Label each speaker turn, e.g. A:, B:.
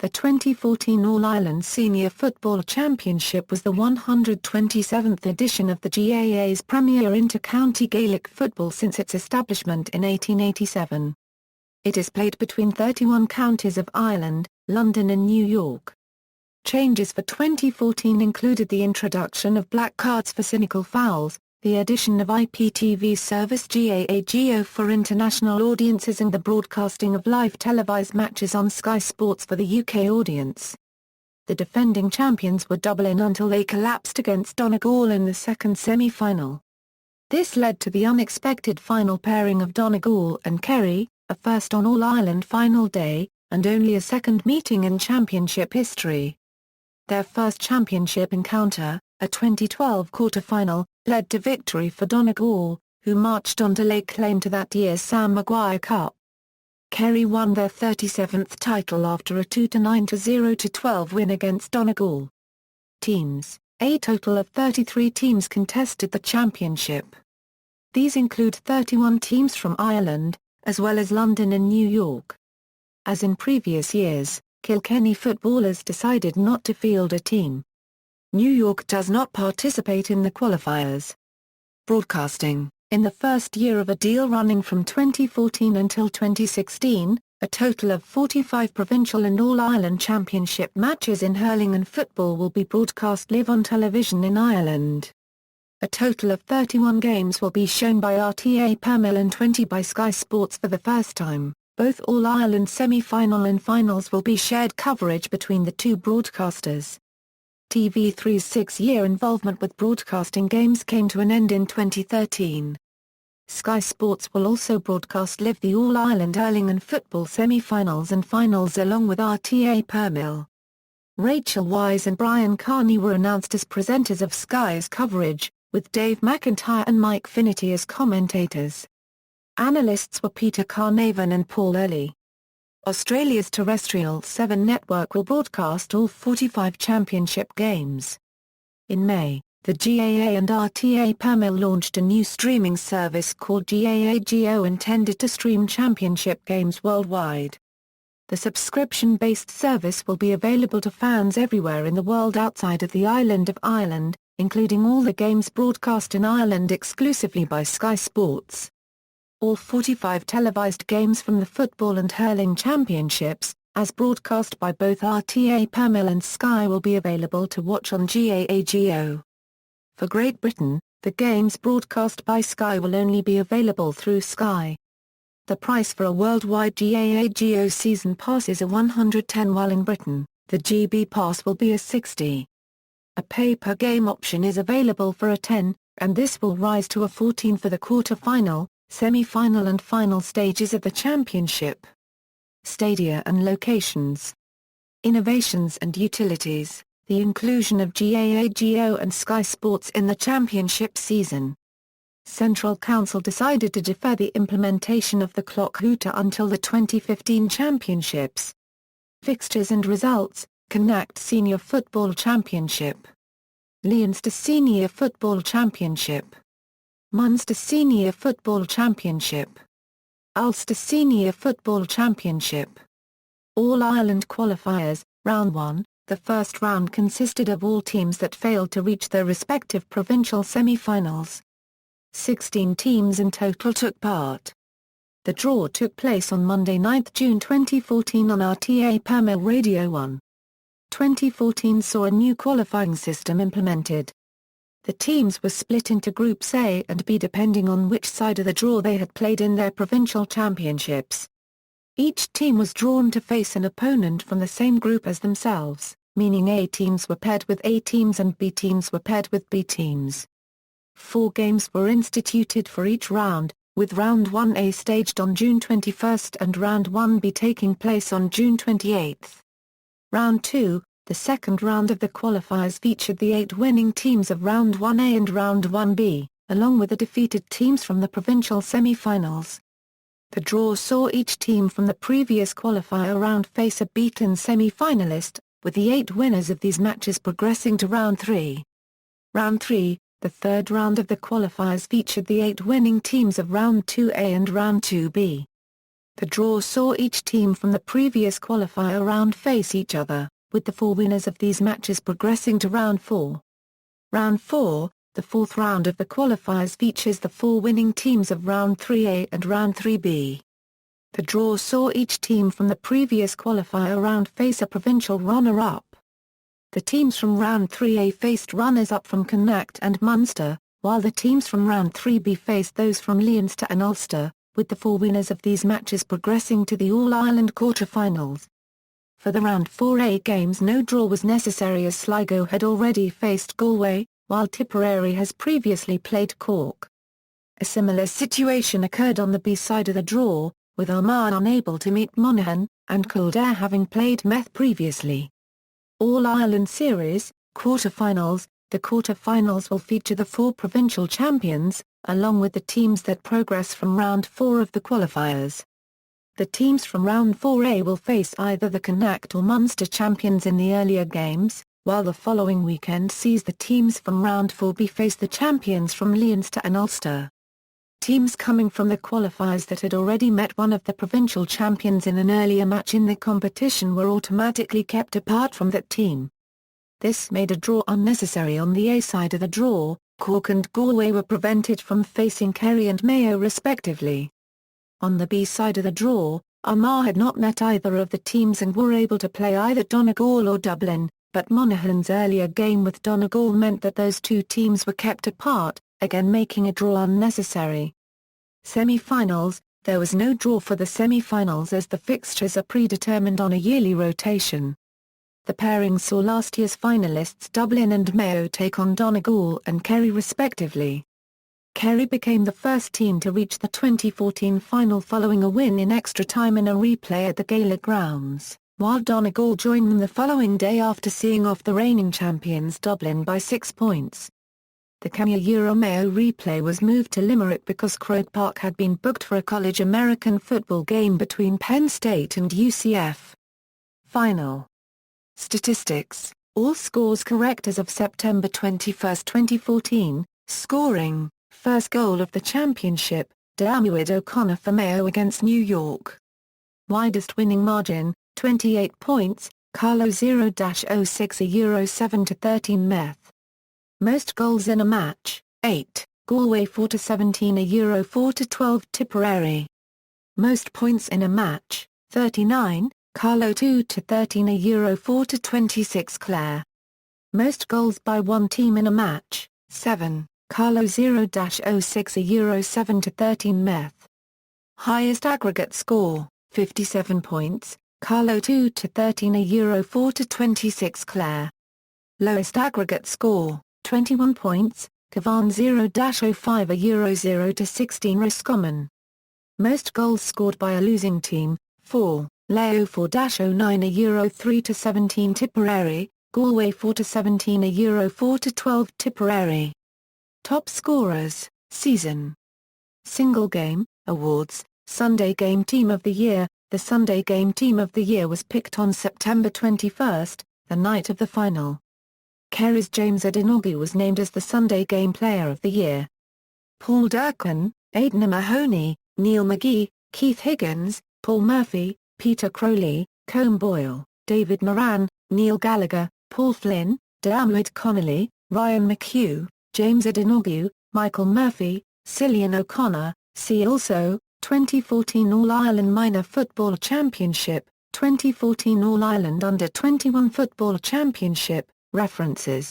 A: The 2014 All-Ireland Senior Football Championship was the 127th edition of the GAA's premier inter-county Gaelic football since its establishment in 1887. It is played between 31 counties of Ireland, London and New York. Changes for 2014 included the introduction of black cards for cynical fouls, the addition of IPTV service GAAGO for international audiences and the broadcasting of live televised matches on Sky Sports for the UK audience. The defending champions were double in until they collapsed against Donegal in the second semi-final. This led to the unexpected final pairing of Donegal and Kerry, a first on All-Ireland final day, and only a second meeting in championship history. Their first championship encounter, a 2012 quarter-final, led to victory for Donegal, who marched on to lay claim to that year's Sam Maguire Cup. Kerry won their 37th title after a 2-9-0-12 win against Donegal. Teams: a total of 33 teams contested the championship. These include 31 teams from Ireland, as well as London and New York. As in previous years, Kilkenny footballers decided not to field a team. New York does not participate in the qualifiers. Broadcasting: in the first year of a deal running from 2014 until 2016, a total of 45 provincial and All-Ireland Championship matches in hurling and football will be broadcast live on television in Ireland. A total of 31 games will be shown by RTA Permil and 20 by Sky Sports for the first time. Both All-Ireland semi-final and finals will be shared coverage between the two broadcasters. TV3's 6-year involvement with broadcasting games came to an end in 2013. Sky Sports will also broadcast live the All-Ireland hurling and football semi-finals and finals along with RTA Permil. Rachel Wise and Brian Carney were announced as presenters of Sky's coverage, with Dave McIntyre and Mike Finnerty as commentators. Analysts were Peter Carnavon and Paul Early. Australia's Terrestrial 7 network will broadcast all 45 championship games. In May, the GAA and RTA Permil launched a new streaming service called GAAGO intended to stream championship games worldwide. The subscription-based service will be available to fans everywhere in the world outside of the island of Ireland, including all the games broadcast in Ireland exclusively by Sky Sports. All 45 televised games from the football and hurling championships, as broadcast by both RTA Permil and Sky, will be available to watch on GAAGO. For Great Britain, the games broadcast by Sky will only be available through Sky. The price for a worldwide GAAGO season pass is a $110, while in Britain, the GB pass will be a $60. A pay-per-game option is available for a $10, and this will rise to a $14 for the quarter-final, semi-final and final stages of the championship. Stadia and locations. Innovations and utilities: the inclusion of GAAGO and Sky Sports in the championship season. Central Council decided to defer the implementation of the clock hooter until the 2015 championships. Fixtures and results: Connacht Senior Football Championship, Leinster Senior Football Championship, Munster Senior Football Championship, Ulster Senior Football Championship. All-Ireland qualifiers, Round 1, the first round consisted of all teams that failed to reach their respective provincial semi-finals. 16 teams in total took part. The draw took place on Monday 9 June 2014 on RTA Permil Radio 1. 2014 saw a new qualifying system implemented. The teams were split into Groups A and B depending on which side of the draw they had played in their provincial championships. Each team was drawn to face an opponent from the same group as themselves, meaning A teams were paired with A teams and B teams were paired with B teams. 4 games were instituted for each round, with Round 1A staged on June 21 and Round 1B taking place on June 28. Round 2, the second round of the qualifiers, featured the 8 winning teams of Round 1A and Round 1B, along with the defeated teams from the provincial semi-finals. The draw saw each team from the previous qualifier round face a beaten semi-finalist, with the 8 winners of these matches progressing to Round 3. Round 3, the third round of the qualifiers, featured the 8 winning teams of Round 2A and Round 2B. The draw saw each team from the previous qualifier round face each other, with the 4 winners of these matches progressing to round 4. Round 4, the fourth round of the qualifiers, features the 4 winning teams of round 3A and round 3B. The draw saw each team from the previous qualifier round face a provincial runner-up. The teams from round 3A faced runners-up from Connacht and Munster, while the teams from round 3B faced those from Leinster and Ulster, with the 4 winners of these matches progressing to the All-Ireland quarter-finals. For the round 4A games, no draw was necessary as Sligo had already faced Galway, while Tipperary has previously played Cork. A similar situation occurred on the B side of the draw, with Armagh unable to meet Monaghan, and Kildare having played Meath previously. All-Ireland Series, quarter-finals. The quarter-finals will feature the 4 provincial champions, along with the teams that progress from round 4 of the qualifiers. The teams from round 4A will face either the Connacht or Munster champions in the earlier games, while the following weekend sees the teams from round 4B face the champions from Leinster and Ulster. Teams coming from the qualifiers that had already met one of the provincial champions in an earlier match in the competition were automatically kept apart from that team. This made a draw unnecessary on the A side of the draw. Cork and Galway were prevented from facing Kerry and Mayo respectively. On the B side of the draw, Armagh had not met either of the teams and were able to play either Donegal or Dublin, but Monaghan's earlier game with Donegal meant that those 2 teams were kept apart, again making a draw unnecessary. Semi-finals. There was no draw for the semi-finals as the fixtures are predetermined on a yearly rotation. The pairing saw last year's finalists Dublin and Mayo take on Donegal and Kerry respectively. Kerry became the first team to reach the 2014 final following a win in extra time in a replay at the Gaelic grounds, while Donegal joined them the following day after seeing off the reigning champions Dublin by 6 points. The Mayo replay was moved to Limerick because Croke Park had been booked for a college American football game between Penn State and UCF. Final statistics, all scores correct as of September 21, 2014, scoring, first goal of the championship, Diarmuid O'Connor for Mayo against New York. Widest winning margin, 28 points, Carlo 0-06 a Euro 7-13 Meath. Most goals in a match, 8, Galway 4-17 a Euro 4-12 Tipperary. Most points in a match, 39, Carlo 2-13 a Euro 4-26 Clare. Most goals by one team in a match, 7, Carlo 0-06 a Euro 7-13 Meath. Highest aggregate score, 57 points, Carlo 2-13 a Euro 4-26 Clare. Lowest aggregate score, 21 points, Cavan 0-05 a Euro 0-16 Roscommon. Most goals scored by a losing team, 4, Leo 4-09 a Euro 3-17 Tipperary, Galway 4-17 a Euro 4-12 Tipperary. Top scorers, season. Single game, awards, Sunday Game Team of the Year. The Sunday Game Team of the Year was picked on September 21, the night of the final. Kerry's James Adinoghue was named as the Sunday Game Player of the Year. Paul Durcan, Aidan Mahoney, Neil McGee, Keith Higgins, Paul Murphy, Peter Crowley, Colm Boyle, David Moran, Neil Gallagher, Paul Flynn, Diarmuid Connolly, Ryan McHugh, James Adinoghue, Michael Murphy, Cillian O'Connor. See also, 2014 All-Ireland Minor Football Championship, 2014 All-Ireland Under-21 Football Championship. References